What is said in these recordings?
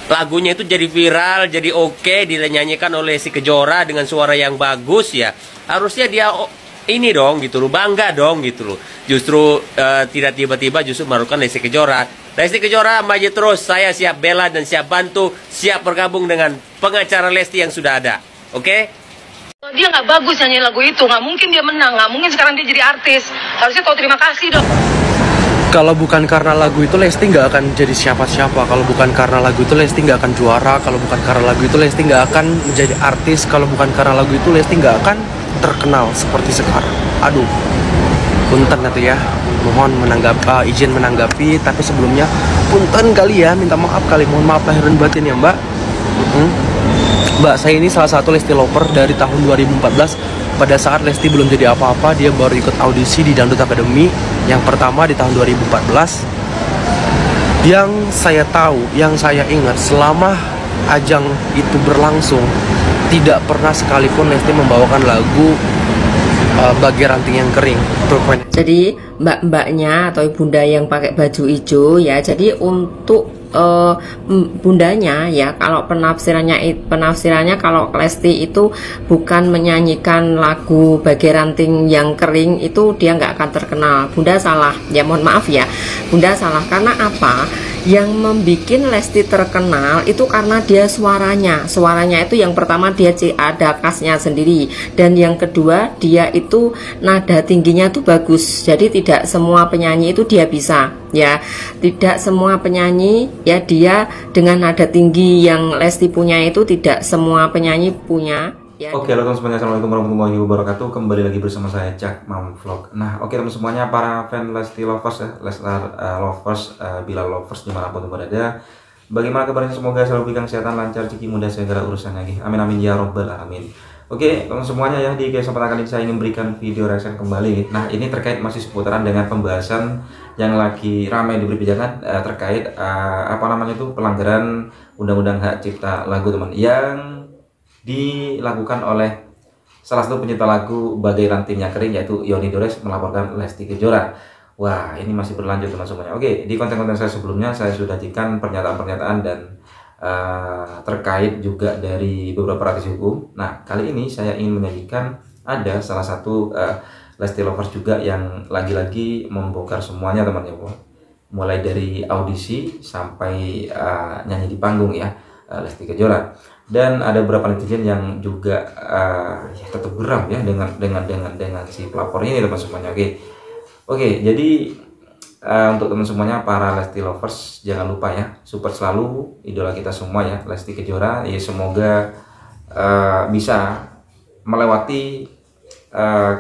lagunya itu jadi viral, jadi oke, dinyanyikan oleh si Kejora dengan suara yang bagus ya. Harusnya dia ini dong gitu loh, bangga dong gitu loh. Justru tidak tiba-tiba justru merupakan Lesti Kejora. Lesti Kejora maju terus, saya siap bela dan siap bantu, siap bergabung dengan pengacara Lesti yang sudah ada. Oke? Dia nggak bagus nyanyi lagu itu, nggak mungkin dia menang, nggak mungkin sekarang dia jadi artis. Harusnya tahu terima kasih dong. Kalau bukan karena lagu itu Lesti nggak akan jadi siapa-siapa. Kalau bukan karena lagu itu Lesti nggak akan juara. Kalau bukan karena lagu itu Lesti nggak akan menjadi artis. Kalau bukan karena lagu itu Lesti nggak akan terkenal seperti sekarang. Aduh, punten nanti ya. Mohon izin menanggapi. Tapi sebelumnya punten kali ya, minta maaf kali. Mohon maaf lahir dan batin ya Mbak. Mbak, saya ini salah satu Lesti lover dari tahun 2014. Pada saat Lesti belum jadi apa-apa, dia baru ikut audisi di Dangdut Academy yang pertama di tahun 2014. Yang saya tahu, yang saya ingat selama ajang itu berlangsung, tidak pernah sekalipun Lesti membawakan lagu Bagai Ranting Yang Kering. Jadi mbak-mbaknya atau bunda yang pakai baju hijau ya, jadi untuk bundanya ya, kalau penafsirannya kalau Lesti itu bukan menyanyikan lagu Bagai Ranting Yang Kering, itu dia nggak akan terkenal. Bunda salah ya, mohon maaf ya, bunda salah. Karena apa? Yang membuat Lesti terkenal itu karena dia suaranya itu yang pertama dia ada khasnya sendiri, dan yang kedua dia itu nada tingginya tuh bagus. Jadi tidak semua penyanyi itu dia bisa ya, tidak semua penyanyi ya dia dengan nada tinggi yang Lesti punya itu tidak semua penyanyi punya ya. Oke, halo teman semuanya, assalamualaikum warahmatullahi wabarakatuh. Kembali lagi bersama saya Cak Mam Vlog. Nah, oke teman semuanya, para fan Lesti lovers ya, Leslar lovers, Bilal lovers dimanapun berada. Bagaimana kabarnya? Semoga selalu berikan kesehatan, lancar, rezeki, mudah, segala urusan lagi. Amin amin ya robbal alamin. Oke teman semuanya ya, di kesempatan kali ini saya ingin memberikan video reaction kembali. Nah, ini terkait masih seputaran dengan pembahasan yang lagi ramai diperbincangkan terkait apa namanya itu, pelanggaran undang-undang hak cipta lagu teman, yang dilakukan oleh salah satu pencipta lagu Bagai Ranting Yang Kering, yaitu Yoni Dores, melaporkan Lesti Kejora. Wah, ini masih berlanjut teman semuanya. Oke, di konten-konten saya sebelumnya saya sudah jadikan pernyataan-pernyataan dan terkait juga dari beberapa praktisi hukum. Nah, kali ini saya ingin menyajikan ada salah satu Lesti lovers juga yang lagi-lagi membongkar semuanya teman-teman, mulai dari audisi sampai nyanyi di panggung ya, Lesti Kejora. Dan ada beberapa netizen yang juga ya, tetap geram ya dengan si pelapor ini teman semuanya. Oke, jadi untuk teman semuanya, para Lesti lovers, jangan lupa ya, support selalu idola kita semua ya, Lesti Kejora. Ya, semoga bisa melewati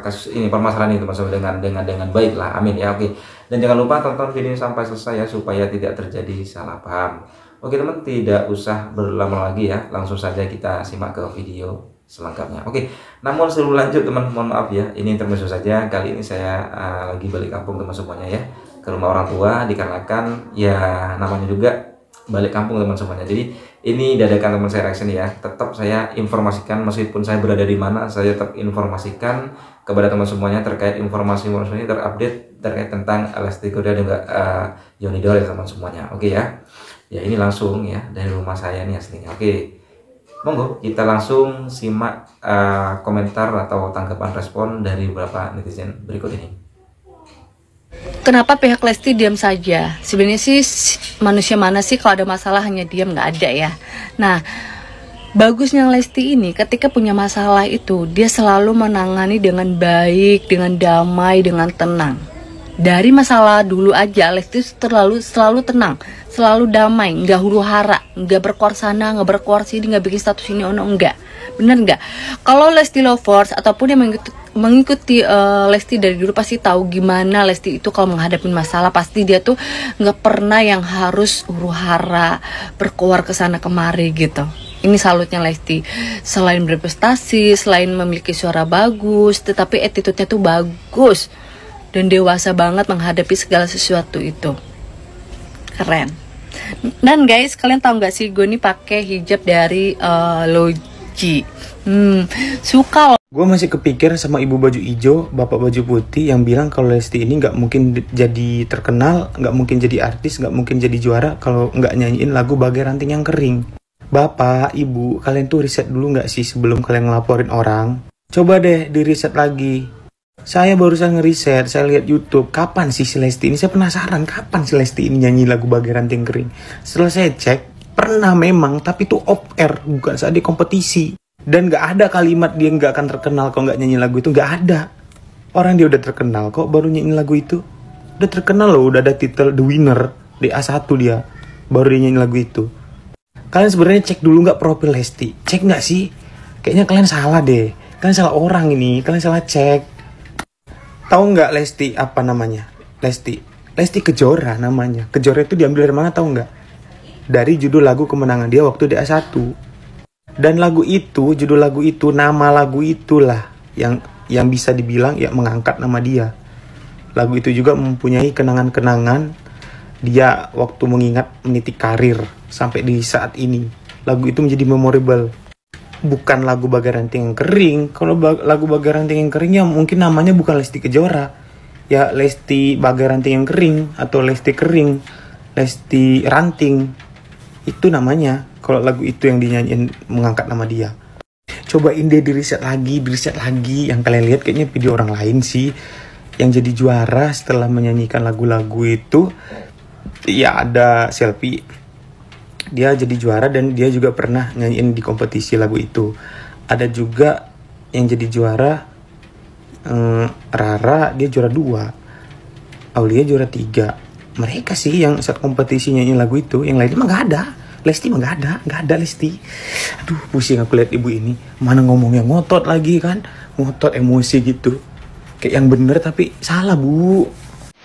kasus ini, permasalahan ini teman-teman, dengan baik lah, amin ya. Oke, dan jangan lupa tonton video ini sampai selesai ya, supaya tidak terjadi salah paham. Oke teman, tidak usah berlama lagi ya, langsung saja kita simak ke video selengkapnya. Oke, namun sebelum lanjut teman, mohon maaf ya, ini intermezzo saja. Kali ini saya lagi balik kampung teman semuanya ya, ke rumah orang tua, dikarenakan ya namanya juga balik kampung teman semuanya. Jadi ini dadakan teman saya reaction ya, tetap saya informasikan meskipun saya berada di mana, saya tetap informasikan kepada teman semuanya terkait informasi terupdate terkait tentang Lesti Kejora dan juga Yoni Dores teman semuanya. Oke ya. Ya, ini langsung ya dari rumah saya nih aslinya. Oke, monggo kita langsung simak komentar atau tanggapan respon dari beberapa netizen berikut ini. Kenapa pihak Lesti diam saja? Sebenarnya sih manusia mana sih kalau ada masalah hanya diam, nggak ada ya. Nah, bagusnya Lesti ini ketika punya masalah itu dia selalu menangani dengan baik, dengan damai, dengan tenang. Dari masalah dulu aja Lesti selalu tenang, selalu damai, nggak huru hara, nggak berkuar sana, nggak berkuar sini, nggak bikin status ini enggak. Bener nggak? Kalau Lesti lovers ataupun yang mengikuti Lesti dari dulu pasti tahu gimana Lesti itu kalau menghadapi masalah, pasti dia tuh nggak pernah yang harus huru hara, berkuar ke sana kemari gitu. Ini salutnya Lesti, selain berprestasi, selain memiliki suara bagus, tetapi attitude-nya tuh bagus dan dewasa banget menghadapi segala sesuatu itu. Keren. Dan guys, kalian tahu nggak sih, gue nih pakai hijab dari Loji. Suka loh. Gue masih kepikir sama ibu baju hijau, bapak baju putih yang bilang kalau Lesti ini nggak mungkin jadi terkenal, nggak mungkin jadi artis, nggak mungkin jadi juara kalau nggak nyanyiin lagu Bagai Ranting Yang Kering. Bapak, ibu, kalian tuh riset dulu nggak sih sebelum kalian ngelaporin orang? Coba deh di riset lagi. Saya barusan ngeriset, saya lihat YouTube, kapan sih si Lesti ini? Saya penasaran, kapan si Lesti ini nyanyi lagu Bagai Ranting Kering? Setelah saya cek, pernah memang, tapi itu off air, bukan saat di kompetisi. Dan gak ada kalimat dia gak akan terkenal kalau gak nyanyi lagu itu, gak ada. Orang dia udah terkenal kok baru nyanyi lagu itu. Udah terkenal loh, udah ada titel The Winner di A1 dia, baru dia nyanyi lagu itu. Kalian sebenarnya cek dulu gak profil Lesti? Cek gak sih? Kayaknya kalian salah deh. Kalian salah orang ini, kalian salah cek. Tahu gak Lesti apa namanya? Lesti Kejora namanya. Kejora itu diambil dari mana tahu gak? Dari judul lagu kemenangan dia waktu di A1. Dan lagu itu, judul lagu itu, nama lagu itulah yang bisa dibilang ya mengangkat nama dia. Lagu itu juga mempunyai kenangan-kenangan dia waktu mengingat meniti karir sampai di saat ini. Lagu itu menjadi memorable. Bukan lagu Bagai Ranting Yang Kering. Kalau lagu Bagai Ranting Yang Kering ya mungkin namanya bukan Lesti Kejora. Ya Lesti Bagai Ranting Yang Kering atau Lesti Kering, Lesti Ranting. Itu namanya. Kalau lagu itu yang dinyanyiin mengangkat nama dia. Cobain deh di riset lagi. Yang kalian lihat kayaknya video orang lain sih. Yang jadi juara setelah menyanyikan lagu-lagu itu. Ya ada Selfie. Dia jadi juara dan dia juga pernah nyanyiin di kompetisi lagu itu. Ada juga yang jadi juara Rara, dia juara 2. Aulia juara 3. Mereka sih yang saat kompetisi nyanyiin lagu itu. Yang lainnya mah gak ada. Lesti mah gak ada Lesti. Aduh pusing aku lihat ibu ini. Mana ngomongnya ngotot lagi kan. Ngotot emosi gitu. Kayak yang bener tapi salah bu.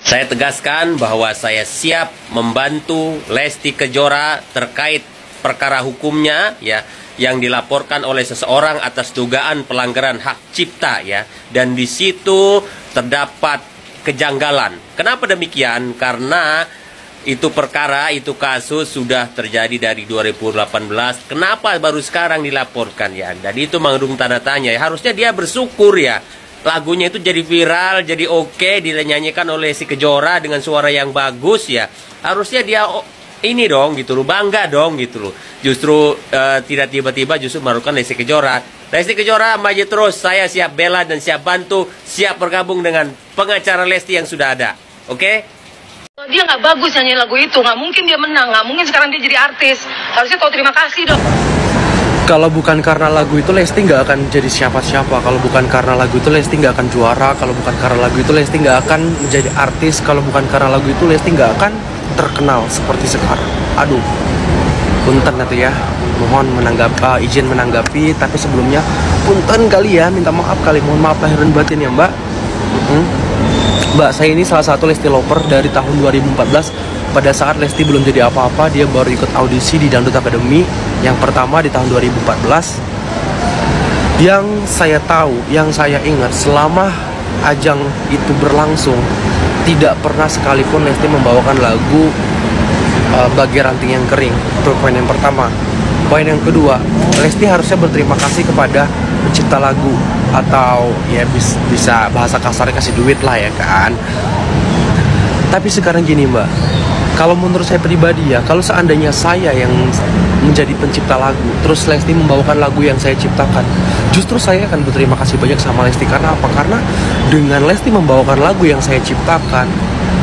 Saya tegaskan bahwa saya siap membantu Lesti Kejora terkait perkara hukumnya ya yang dilaporkan oleh seseorang atas dugaan pelanggaran hak cipta ya. Dan di situ terdapat kejanggalan. Kenapa demikian? Karena itu perkara, itu kasus sudah terjadi dari 2018. Kenapa baru sekarang dilaporkan ya? Dan itu mengandung tanda tanya. Harusnya dia bersyukur ya. Lagunya itu jadi viral, jadi oke, dinyanyikan oleh si Kejora dengan suara yang bagus ya. Harusnya dia ini dong gitu loh, bangga dong gitu loh. Justru tidak tiba-tiba justru merupakan Lesti Kejora. Lesti Kejora maju terus, saya siap bela dan siap bantu, siap bergabung dengan pengacara Lesti yang sudah ada. Oke? Dia nggak bagus nyanyi lagu itu, nggak mungkin dia menang, nggak mungkin sekarang dia jadi artis. Harusnya tahu terima kasih dong. Kalau bukan karena lagu itu Lesti nggak akan jadi siapa-siapa. Kalau bukan karena lagu itu Lesti nggak akan juara. Kalau bukan karena lagu itu Lesti nggak akan menjadi artis. Kalau bukan karena lagu itu Lesti nggak akan terkenal seperti sekarang. Aduh, punten nanti ya. Mohon izin menanggapi. Tapi sebelumnya punten kali ya, minta maaf kali. Mohon maaf lahir dan batin ya Mbak. Mbak, saya ini salah satu Lesti lover dari tahun 2014. Pada saat Lesti belum jadi apa-apa, dia baru ikut audisi di Dangdut Academy yang pertama di tahun 2014. Yang saya tahu, yang saya ingat selama ajang itu berlangsung, tidak pernah sekalipun Lesti membawakan lagu Bagai Ranting Yang Kering. Itu poin yang pertama. Poin yang kedua, Lesti harusnya berterima kasih kepada pencipta lagu, atau ya bisa bahasa kasarnya kasih duit lah ya kan. Tapi sekarang gini Mbak, kalau menurut saya pribadi ya, kalau seandainya saya yang menjadi pencipta lagu, terus Lesti membawakan lagu yang saya ciptakan, justru saya akan berterima kasih banyak sama Lesti. Karena apa? Karena dengan Lesti membawakan lagu yang saya ciptakan,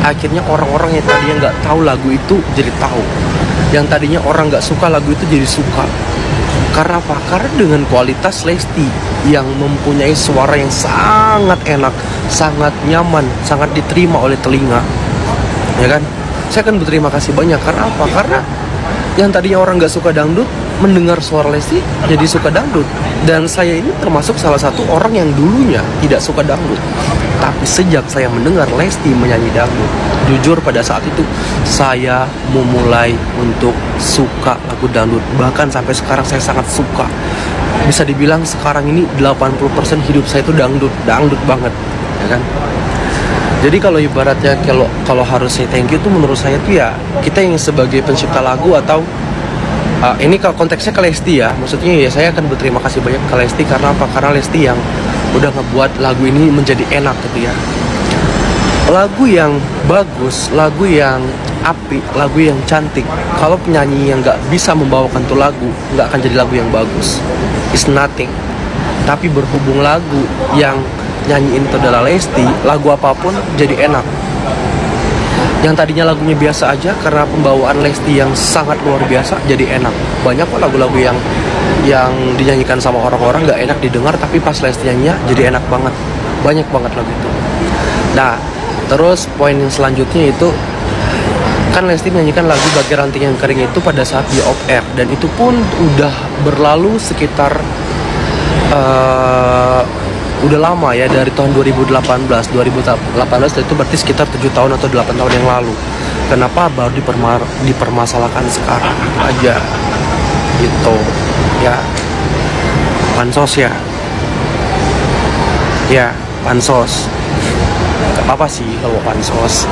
akhirnya orang-orang yang tadinya nggak tahu lagu itu jadi tahu. Yang tadinya orang nggak suka lagu itu jadi suka. Karena apa? Karena dengan kualitas Lesti yang mempunyai suara yang sangat enak, sangat nyaman, sangat diterima oleh telinga, ya kan? Saya akan berterima kasih banyak. Karena apa? Karena yang tadinya orang nggak suka dangdut, mendengar suara Lesti jadi suka dangdut. Dan saya ini termasuk salah satu orang yang dulunya tidak suka dangdut. Tapi sejak saya mendengar Lesti menyanyi dangdut, jujur pada saat itu saya memulai untuk suka lagu dangdut. Bahkan sampai sekarang saya sangat suka. Bisa dibilang sekarang ini 80% hidup saya itu dangdut banget, ya kan? Jadi kalau ibaratnya kalau harus saya thank you tuh menurut saya tuh ya kita yang sebagai pencipta lagu atau ini kalau konteksnya ke Lesti ya, maksudnya ya saya akan berterima kasih banyak ke Lesti. Karena apa? Karena Lesti yang udah ngebuat lagu ini menjadi enak gitu ya. Lagu yang bagus, lagu yang apik, lagu yang cantik, kalau penyanyi yang nggak bisa membawakan tuh lagu, nggak akan jadi lagu yang bagus. It's nothing. Tapi berhubung lagu yang nyanyiin itu adalah Lesti, lagu apapun jadi enak. Yang tadinya lagunya biasa aja, karena pembawaan Lesti yang sangat luar biasa, jadi enak. Banyak kok lagu-lagu yang dinyanyikan sama orang-orang nggak enak didengar, tapi pas Lesti nyanyi jadi enak banget. Banyak banget lagu itu. Nah, terus poin yang selanjutnya itu, kan Lesti menyanyikan lagu Bagai Ranting Yang Kering itu pada saat di off air, dan itu pun udah berlalu sekitar udah lama ya, dari tahun 2018 itu berarti sekitar 7 tahun atau 8 tahun yang lalu. Kenapa baru dipermasalahkan sekarang aja gitu ya? Pansos ya, pansos. Gak apa-apa sih kalau pansos,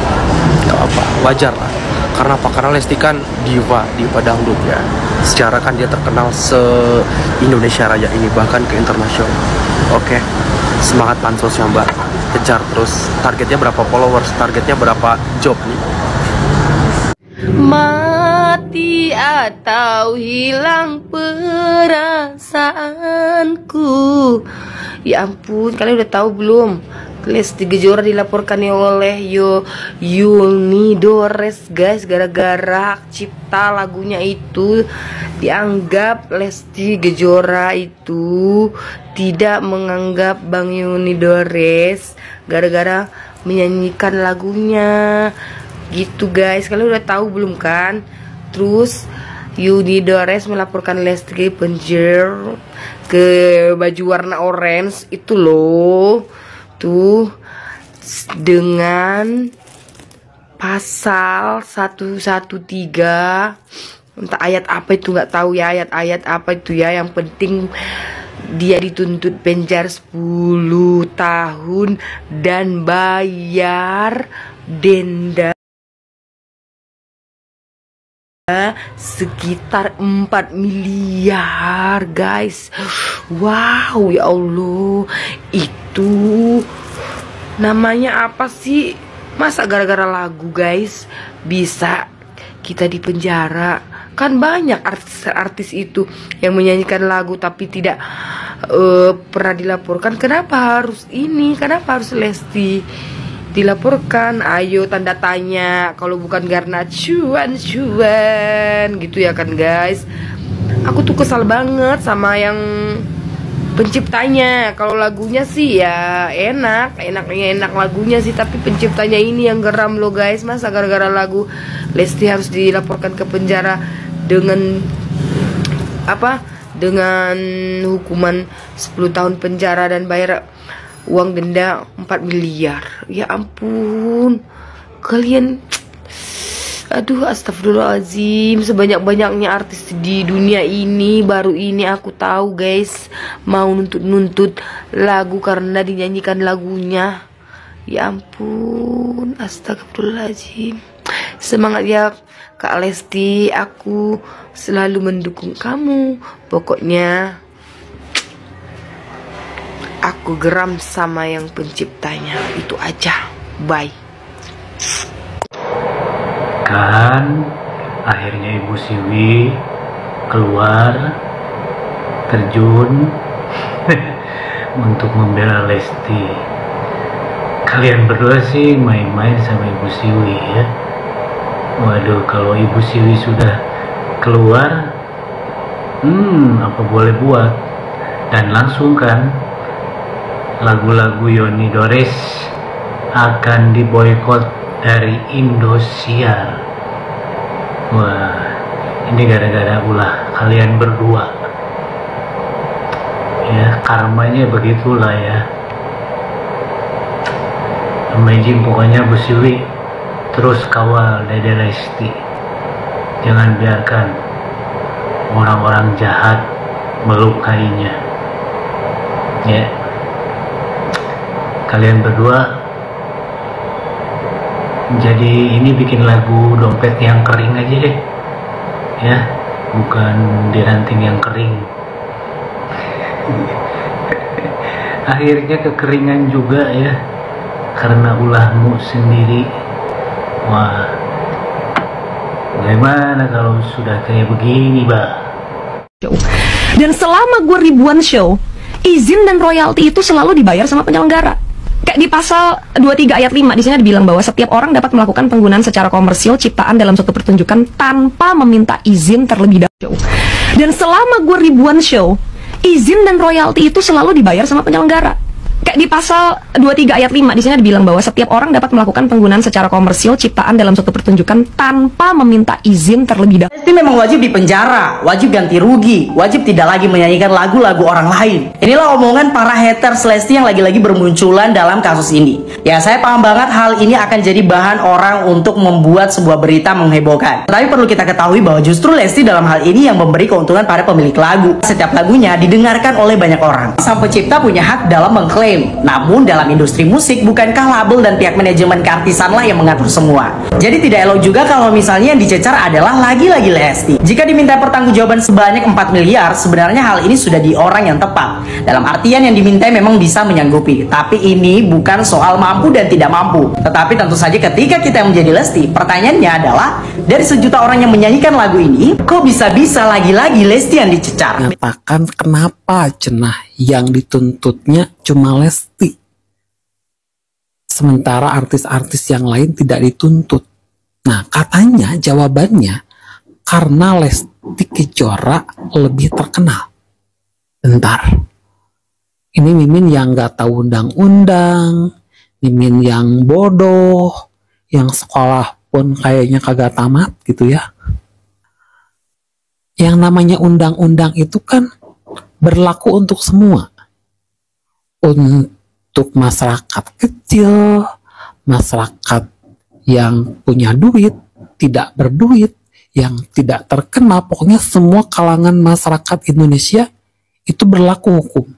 gak apa, wajar lah. Karena apa? Karena Lesti kan diva dangdut ya. Secara kan dia terkenal se-Indonesia Raya ini, bahkan ke internasional. Oke, semangat pansosnya Mbak. Kejar terus. Targetnya berapa followers? Targetnya berapa job nih? Mati atau hilang perasaanku. Ya ampun, kalian udah tahu belum? Lesti Kejora dilaporkan oleh Yunidores guys, gara-gara cipta lagunya itu dianggap Lesti Kejora itu tidak menganggap Bang Yunidores gara-gara menyanyikan lagunya gitu guys. Kalian udah tahu belum kan? Terus Yunidores melaporkan Lesti penjara ke baju warna orange itu loh tuh, dengan pasal 113, entah ayat apa itu, nggak tahu ya ayat-ayat apa itu ya. Yang penting dia dituntut penjara 10 tahun dan bayar denda sekitar 4 miliar guys. Wow, ya Allah, itu namanya apa sih? Masa gara-gara lagu guys bisa kita dipenjara? Kan banyak artis-artis itu yang menyanyikan lagu tapi tidak pernah dilaporkan. Kenapa harus ini? Kenapa harus Lesti dilaporkan? Ayo tanda tanya. Kalau bukan karena cuan gitu ya kan guys. Aku tuh kesal banget sama yang penciptanya. Kalau lagunya sih ya enak lagunya sih, tapi penciptanya ini yang geram loh guys. Masa gara-gara lagu Lesti harus dilaporkan ke penjara dengan apa? Dengan hukuman 10 tahun penjara dan bayar uang denda 4 miliar. Ya ampun, kalian, aduh, astagfirullahaladzim. Sebanyak-banyaknya artis di dunia ini, baru ini aku tahu guys mau nuntut lagu karena dinyanyikan lagunya. Ya ampun, astagfirullahaladzim. Semangat ya Kak Lesti, aku selalu mendukung kamu. Pokoknya aku geram sama yang penciptanya, itu aja. Bye. Kan akhirnya Ibu Siwi keluar terjun untuk membela Lesti. Kalian berdua sih main-main sama Ibu Siwi ya. Waduh, kalau Ibu Siwi sudah keluar, apa boleh buat. Dan langsung kan lagu-lagu Yunidores akan diboykot dari Indosiar. Wah, ini gara-gara ulah kalian berdua ya. Karmanya begitulah ya. Amazing, pokoknya Bu Siwi terus kawal Dede Lesti. Jangan biarkan orang-orang jahat melukainya ya. Kalian berdua jadi ini bikin lagu Dompet Yang Kering aja deh ya, bukan Di Ranting Yang Kering. Akhirnya kekeringan juga ya, karena ulahmu sendiri. Wah, bagaimana kalau sudah kayak begini, Mbak? Dan selama gue ribuan show, izin dan royalti itu selalu dibayar sama penyelenggara. Kayak di pasal 23 ayat 5 di sini dibilang bahwa setiap orang dapat melakukan penggunaan secara komersil ciptaan dalam suatu pertunjukan tanpa meminta izin terlebih dahulu. Dan selama gue ribuan show, izin dan royalti itu selalu dibayar sama penyelenggara. Kayak di pasal 23 ayat 5 di sini dibilang bahwa setiap orang dapat melakukan penggunaan secara komersil ciptaan dalam suatu pertunjukan tanpa meminta izin terlebih dahulu. Lesti memang wajib dipenjara, wajib ganti rugi, wajib tidak lagi menyanyikan lagu-lagu orang lain. Inilah omongan para haters Lesti yang lagi-lagi bermunculan dalam kasus ini. Ya, saya paham banget hal ini akan jadi bahan orang untuk membuat sebuah berita menghebohkan. Tapi perlu kita ketahui bahwa justru Lesti dalam hal ini yang memberi keuntungan pada pemilik lagu. Setiap lagunya didengarkan oleh banyak orang. Sang pencipta punya hak dalam mengklaim. Namun dalam industri musik, bukankah label dan pihak manajemen keartisanlah yang mengatur semua? Jadi tidak elok juga kalau misalnya yang dicecar adalah lagi-lagi Lesti. Jika diminta pertanggungjawaban sebanyak 4 miliar, sebenarnya hal ini sudah di orang yang tepat. Dalam artian yang diminta memang bisa menyanggupi. Tapi ini bukan soal mampu dan tidak mampu. Tetapi tentu saja ketika kita menjadi Lesti, pertanyaannya adalah, dari sejuta orang yang menyanyikan lagu ini, kok bisa-bisa lagi-lagi Lesti yang dicecar? Mengatakan kenapa cenah yang dituntutnya cuma Lesti, sementara artis-artis yang lain tidak dituntut. Nah, katanya jawabannya karena Lesti Kejora lebih terkenal. Bentar, ini Mimin yang gak tahu undang-undang, Mimin yang bodoh, yang sekolah pun kayaknya kagak tamat gitu ya. Yang namanya undang-undang itu kan berlaku untuk semua. Untuk masyarakat kecil, masyarakat yang punya duit, tidak berduit, yang tidak terkenal, pokoknya semua kalangan masyarakat Indonesia itu berlaku hukum.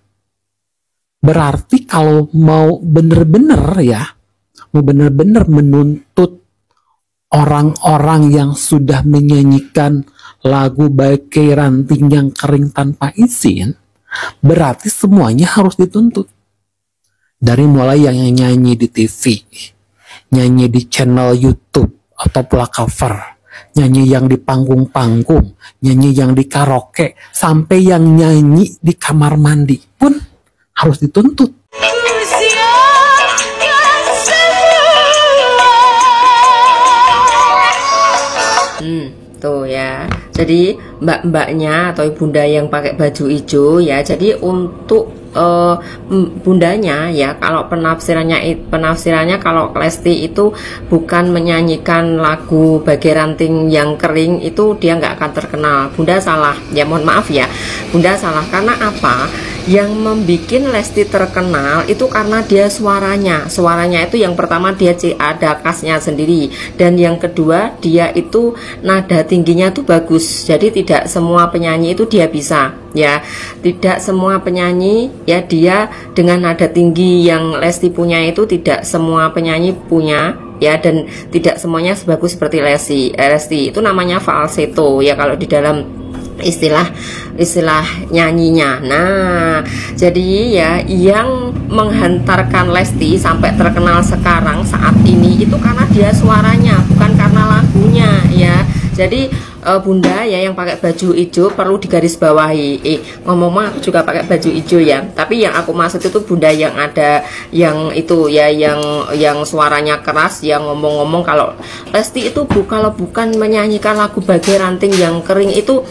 Berarti kalau mau bener-bener ya, mau bener-bener menuntut orang-orang yang sudah menyanyikan lagu Bagai Ranting Yang Kering tanpa izin, berarti semuanya harus dituntut. Dari mulai yang nyanyi di TV, nyanyi di channel YouTube atau pula cover, nyanyi yang di panggung-panggung, nyanyi yang di karaoke, sampai yang nyanyi di kamar mandi pun harus dituntut. Tuh ya, jadi mbak-mbaknya atau bunda yang pakai baju hijau ya, jadi untuk bundanya ya, kalau penafsirannya kalau Lesti itu bukan menyanyikan lagu Bagai Ranting Yang Kering, itu dia nggak akan terkenal. Bunda salah ya, mohon maaf ya, bunda salah. Karena apa? Yang membuat Lesti terkenal itu karena dia suaranya itu yang pertama dia ada khasnya sendiri, dan yang kedua dia itu nada tingginya tuh bagus. Jadi tidak semua penyanyi itu dia bisa ya, tidak semua penyanyi ya dia dengan nada tinggi yang Lesti punya itu tidak semua penyanyi punya ya, dan tidak semuanya sebagus seperti Lesti. Itu namanya falsetto ya kalau di dalam istilah nyanyinya. Nah, jadi ya yang menghantarkan Lesti sampai terkenal sekarang saat ini itu karena dia suaranya, bukan karena lagunya ya. Jadi bunda ya yang pakai baju hijau perlu digarisbawahi. Ngomong-ngomong aku juga pakai baju hijau ya, tapi yang aku maksud itu bunda yang ada yang itu ya, yang suaranya keras, yang ngomong-ngomong kalau Lesti itu kalau bukan menyanyikan lagu Bagai Ranting Yang Kering itu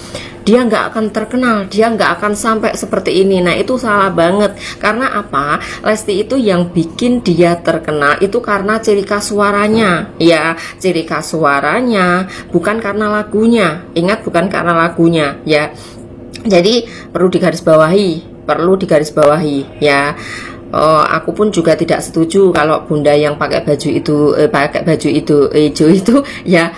dia nggak akan terkenal, dia nggak akan sampai seperti ini. Nah itu salah banget. Karena apa? Lesti itu yang bikin dia terkenal itu karena ciri khas suaranya ya, ciri khas suaranya, bukan karena lagunya. Ingat, bukan karena lagunya ya. Jadi perlu digarisbawahi ya. Aku pun juga tidak setuju kalau bunda yang pakai baju hijau itu ya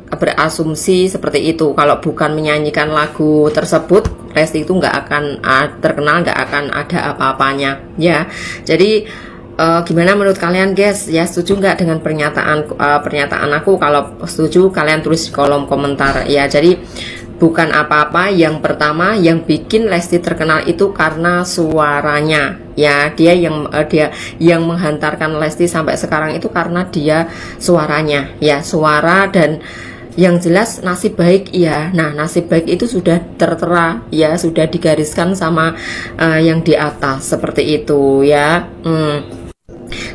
berasumsi seperti itu. Kalau bukan menyanyikan lagu tersebut, Lesti itu nggak akan terkenal, nggak akan ada apa-apanya ya. Jadi gimana menurut kalian guys ya, setuju nggak dengan pernyataan aku? Kalau setuju kalian tulis di kolom komentar ya. Jadi bukan apa-apa. Yang pertama yang bikin Lesti terkenal itu karena suaranya, ya. Dia yang menghantarkan Lesti sampai sekarang itu karena dia suaranya, ya, suara. Dan yang jelas nasib baik, ya. Nah, nasib baik itu sudah tertera, ya, sudah digariskan sama yang di atas seperti itu, ya.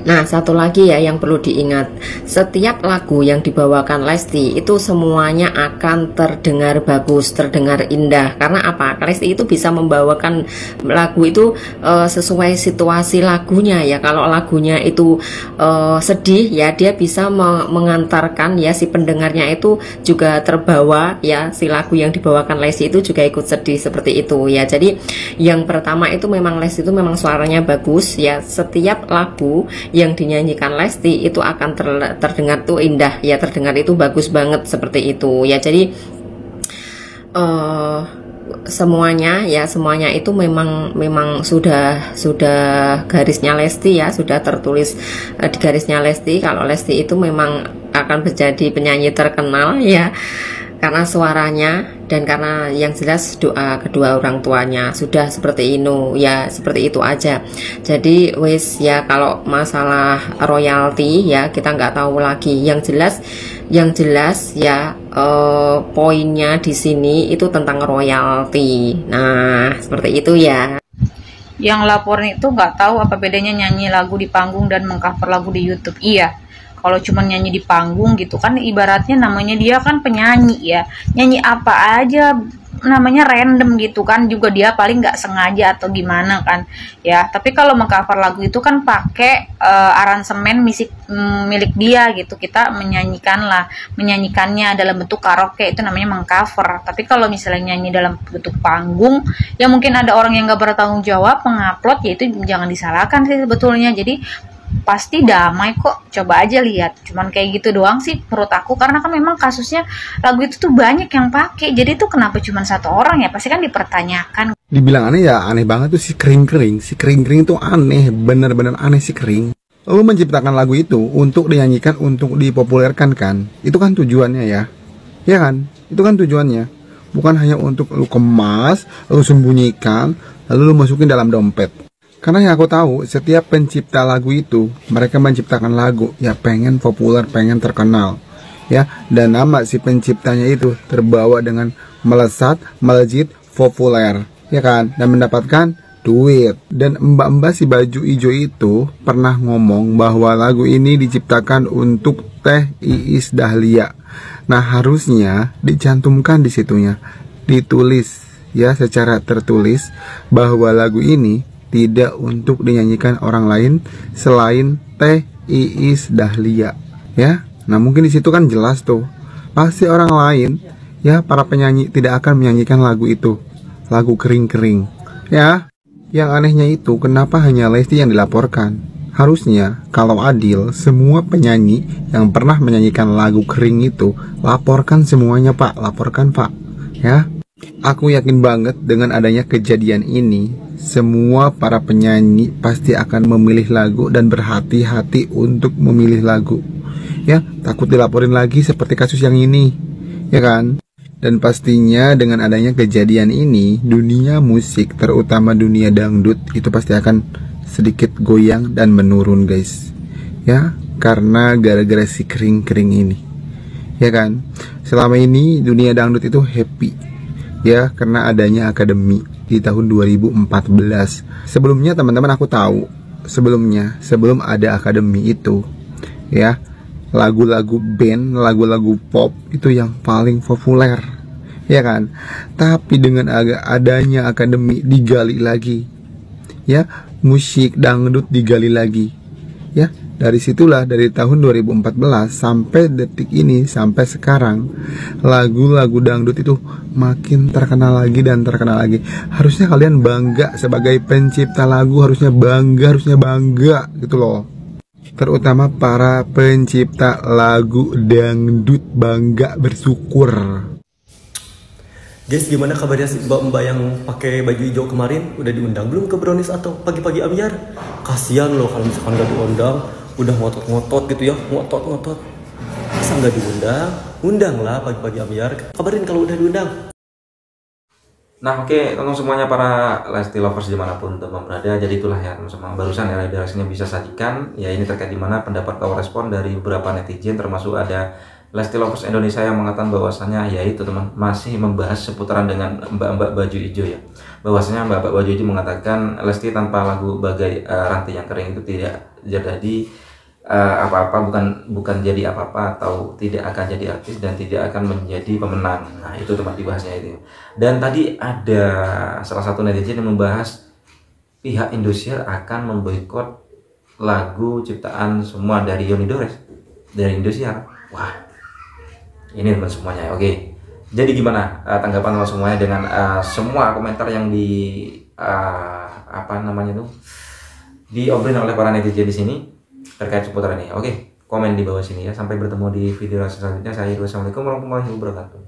Nah, satu lagi ya yang perlu diingat, setiap lagu yang dibawakan Lesti itu semuanya akan terdengar bagus, terdengar indah. Karena apa? Lesti itu bisa membawakan lagu itu sesuai situasi lagunya, ya. Kalau lagunya itu sedih, ya, dia bisa mengantarkan, ya, si pendengarnya itu juga terbawa, ya, si lagu yang dibawakan Lesti itu juga ikut sedih seperti itu, ya. Jadi yang pertama itu memang Lesti itu memang suaranya bagus, ya. Setiap lagu yang dinyanyikan Lesti itu akan terdengar tuh indah, ya, terdengar itu bagus banget seperti itu, ya. Jadi semuanya, ya, semuanya itu memang sudah garisnya Lesti, ya, sudah tertulis di garisnya Lesti kalau Lesti itu memang akan menjadi penyanyi terkenal, ya, karena suaranya dan karena yang jelas doa kedua orang tuanya. Sudah seperti ini, ya, seperti itu aja. Jadi wis, ya, kalau masalah royalti, ya, kita nggak tahu lagi. Yang jelas ya, poinnya di sini itu tentang royalti. Nah, seperti itu, ya. Yang laporin itu nggak tahu apa bedanya nyanyi lagu di panggung dan mengcover lagu di YouTube. Iya, kalau cuma nyanyi di panggung gitu kan ibaratnya namanya dia kan penyanyi, ya, nyanyi apa aja namanya random gitu kan, juga dia paling nggak sengaja atau gimana kan, ya. Tapi kalau mengcover lagu itu kan pakai aransemen milik dia gitu, kita menyanyikannya dalam bentuk karaoke, itu namanya mengcover. Tapi kalau misalnya nyanyi dalam bentuk panggung, ya mungkin ada orang yang nggak bertanggung jawab mengupload, ya itu jangan disalahkan sih sebetulnya. Jadi pasti damai kok, coba aja lihat. Cuman kayak gitu doang sih menurut aku, karena kan memang kasusnya lagu itu tuh banyak yang pakai, jadi tuh kenapa cuma satu orang, ya pasti kan dipertanyakan. Dibilang aneh ya aneh banget tuh si kering-kering tuh aneh, bener-bener aneh si kering. Lu menciptakan lagu itu untuk dinyanyikan, untuk dipopulerkan kan, itu kan tujuannya, ya kan, itu kan tujuannya, bukan hanya untuk lu kemas, lu sembunyikan, lalu lu masukin dalam dompet. Karena yang aku tahu, setiap pencipta lagu itu, mereka menciptakan lagu, ya pengen populer, pengen terkenal, ya. Dan nama si penciptanya itu terbawa dengan melesat, melejit, populer, ya kan, dan mendapatkan duit. Dan mbak-mbak si baju hijau itu pernah ngomong bahwa lagu ini diciptakan untuk Teh Iis Dahlia. Nah, harusnya dicantumkan di situnya, ditulis, ya, secara tertulis bahwa lagu ini tidak untuk dinyanyikan orang lain selain Teh Iis Dahlia, ya. Nah, mungkin di situ kan jelas tuh, pasti orang lain, ya, para penyanyi tidak akan menyanyikan lagu itu, lagu kering-kering, ya. Yang anehnya itu kenapa hanya Lesti yang dilaporkan? Harusnya kalau adil, semua penyanyi yang pernah menyanyikan lagu kering itu laporkan semuanya, Pak, laporkan, Pak, ya. Aku yakin banget dengan adanya kejadian ini, semua para penyanyi pasti akan memilih lagu dan berhati-hati untuk memilih lagu, ya, takut dilaporin lagi seperti kasus yang ini, ya kan. Dan pastinya dengan adanya kejadian ini, dunia musik, terutama dunia dangdut, itu pasti akan sedikit goyang dan menurun, guys, ya, karena gara-gara si kering-kering ini, ya kan. Selama ini dunia dangdut itu happy, ya, karena adanya akademi di tahun 2014. Sebelumnya teman-teman aku tahu, sebelum ada akademi itu, ya, lagu-lagu band, lagu-lagu pop itu yang paling populer, ya kan. Tapi dengan adanya akademi digali lagi, ya, musik dangdut digali lagi, ya. Dari situlah, dari tahun 2014 sampai detik ini, sampai sekarang, lagu-lagu dangdut itu makin terkenal lagi dan terkenal lagi. Harusnya kalian bangga sebagai pencipta lagu, harusnya bangga gitu loh. Terutama para pencipta lagu dangdut, bangga, bersyukur. Guys, gimana kabarnya mbak-mbak yang pakai baju hijau kemarin? Udah diundang belum ke Brownies atau pagi-pagi Ambyar? Kasian loh kalau misalkan gak diundang, udah ngotot-ngotot gitu ya, ngotot-ngotot. Masa nggak diundang? Undang lah pagi-pagi Ambyar. Kabarin kalau udah diundang. Nah oke teman semuanya para Lesti lovers dimanapun teman berada, jadi itulah ya teman-teman barusan ya redaksinya bisa sajikan ya, ini terkait dimana pendapat atau respon dari beberapa netizen, termasuk ada Lesti lovers Indonesia yang mengatakan bahwasanya ya itu teman masih membahas seputaran dengan mbak-mbak baju hijau ya, bahwasanya mbak-mbak baju hijau mengatakan Lesti tanpa lagu Bagai Ranting yang Kering itu tidak jadi apa-apa, bukan jadi apa-apa atau tidak akan jadi artis dan tidak akan menjadi pemenang. Nah itu teman dibahasnya itu. Dan tadi ada salah satu netizen yang membahas pihak Indosiar akan memboikot lagu ciptaan semua dari Yoni Dores dari Indosiar. Wah ini teman semuanya. Oke, jadi gimana tanggapan teman semuanya dengan semua komentar yang diobrolin oleh para netizen di sini terkait seputaran ini? Oke, komen di bawah sini ya. Sampai bertemu di video selanjutnya. Saya Assalamualaikum warahmatullahi wabarakatuh.